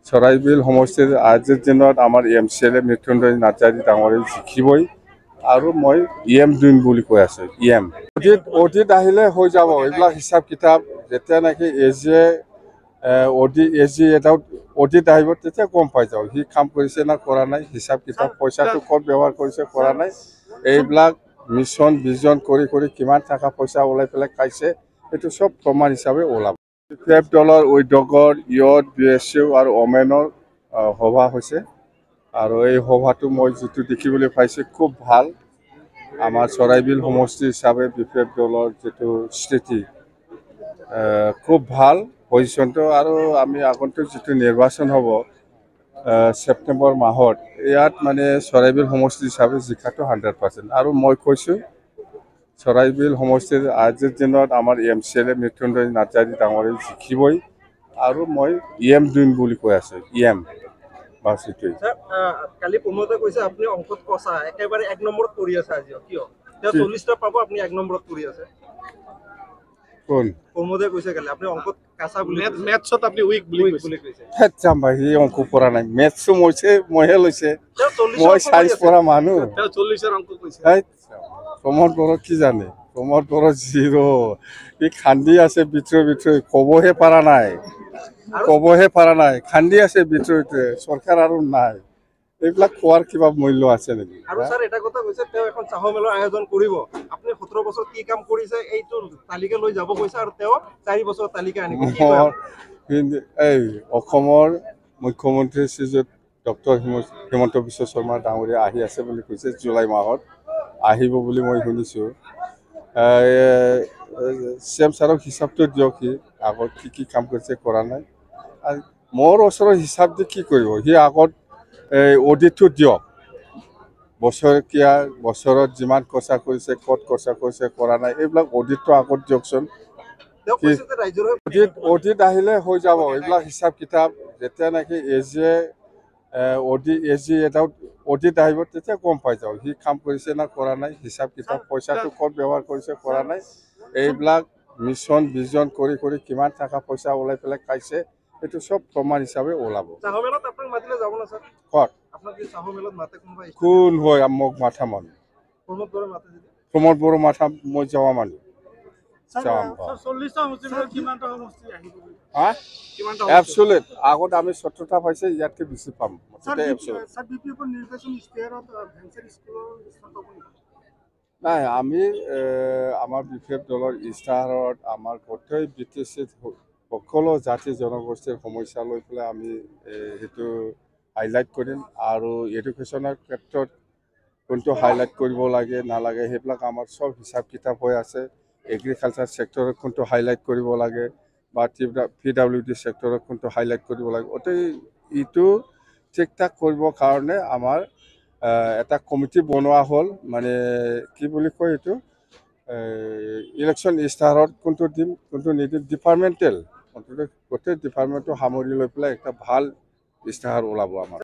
চৰাইবিল সমষ্টিৰ আজিৰ দিনত আমাৰ MCLA মৃত্যুঞ্জয় নাৰ্জাৰী ডাঙৰে জিকিবই আৰু মই দিম বুলি কৈ আছো অডিট আহিলে হৈ যাব এইবিলাক হিচাপ কিতাপ যেতিয়া নেকি অডিট আহিব তেতিয়া গম পাই যাওঁ সি কাম কৰিছে না কৰা নাই হিচাপ কিতাপ পইচাটো ক'ত ব্যৱহাৰ কৰিছে কৰা নাই এইবিলাক মিছন ভিজন কৰি কৰি কিমান টকা পইচা ওলাই পেলাই খাইছে এইটো সব প্ৰমাণ হিচাপে ওলাব PF দলৰ উদ্যোগৰ ইয়ত BSU আৰু ওমেনৰ সভা হৈছে আৰু এই সভাটো মই যেটো দেখিবলৈ পাইছো খুব ভাল আমাৰ চৰাইবিল সমষ্টি হিচাপে PF দলৰ যেটো স্থিতি খুব ভাল পজিশনটো আৰু আমি আগন্তুক যেটো নিৰ্বাচন হ'ব সেপ্টেম্বৰ মাহত ইয়াত মানে চৰাইবিল সমষ্টি হিচাপে জিকাটো 100% আৰু মই কৈছো চৰাইবিল সমষ্টিৰ আজিৰ দিনত আমাৰ MCLA মৃত্যুঞ্জয় নাৰ্জাৰী ডাঙৰে জিকিবই আৰু মই দিম বুলি কৈ আছো বাস এটোই কালি প্ৰমোদে কৈছে আপুনি অংকত কষা একেবাৰে 1 নম্বৰত পৰি আছে আজি কিয় তেওঁ 40টা পাব আপুনি 1 নম্বৰত পৰি আছে কোন প্ৰমোদে কৈছে কালি আপুনি অংকত কাঁচা বুলি মেথছত আপুনি উইক বুলি কৈছে হেচ্ছাম ভাই অংক পঢ়া নাই মেথছ মইহে লৈছে মই সাইন্স পঢ়া মানুহ তেওঁ 40 অংক কৈছে প্ৰমোদ বড়ো কি জানে প্ৰমোদ বড়ো জিৰো ই খান্দি আছে ভিতৰে কবহে পাৰা নাই খান্দি আছে ভিতৰতে চৰকাৰ আৰু নাই এইবিলাক খোৱাৰ কিবা মূল্য আছে নেকি আৰু স্যাৰ এটা কথা কৈছে তেওঁ এখন চাহ মেলৰ আয়োজন কৰিব আপুনি 17 বছৰ কি কাম কৰিছে এইটো তালিকা লৈ যাব কৈছে আৰু তেওঁ 4 বছৰ তালিকা আনিব এই অসমৰ মুখ্যমন্ত্ৰী শ্ৰীযুত ডক্টৰ হিমন্ত বিশ্ব শৰ্মা ডাঙৰীয়া আহি আছে বুলি কৈছে জুলাই মাহত আহিব বুলি মই শুনিছো CM ছাৰক হিচাপটো দিয়ক সি আগত কি কাম কৰিছে কৰা নাই আৰু মোৰ ওচৰৰ হিচাপ দি কি কৰিব সি আগত অডিটটো দিয়ক বছৰত যিমান খৰচা কৰিছে ক'ত খৰচা কৰিছে কৰা নাই এইবিলাক অডিটটো আগত দিয়কচোন অডিট আহিলে হৈ যাব এইবিলাক হিচাপ কিতাপ যেতিয়া নেকি অডিট আহিব তেতিয়া গম পাই যাওঁ সি কাম কৰিছে না কৰা নাই হিচাপ কিতাপ পইচাটো ক'ত ব্যৱহাৰ কৰিছে কৰা নাই এইবিলাক মিছন ভিজন কৰি কৰি কিমান টকা পইচা ওলাই পেলাই খাইছে এইটো সব প্ৰমাণ হিচাপে ওলাব কোন হয় মোক মাথা মানুহ প্ৰমোদ বড়ো মাথা মই যাৱা মানুহ আগত আমি 17টা পাইছে ইয়াতকে বেছি পাম নাই আমি আমাৰ PF দলৰ ইস্তাহাৰত আমাৰ গোটেই BTCত সকলো জাতি জনগোষ্ঠীৰ সমস্যা লৈ পেলাই আমি হেতু হাইলাইট কৰিম আৰু এডুকেশ্যনৰ ক্ষেত্ৰত কোনটো হাইলাইট কৰিব লাগে নালাগে সেইবিলাক আমাৰ সব হিচাপ কিতাপ হৈ আছে এগ্ৰিকালচাৰ সেক্টৰত কোনটো হাইলাইট কৰিব লাগে বা PWD সেক্টৰত কোনটো হাইলাইট কৰিব লাগে অতি ইটো ঠিকঠাক কৰিবৰ কাৰণে আমাৰ এটা কমিটি বনোৱা হ'ল মানে কি বুলি কয় এইটো ইলেকশ্যন ইস্তাহাৰত কোনটো দিম কোনটো নিদিম ডিপাৰ্টমেণ্টেল গোটেই ডিপাৰ্টমেণ্টটো সামৰি লৈ পেলাই একটা ভাল ইস্তাহাৰ ওলাব আমাৰ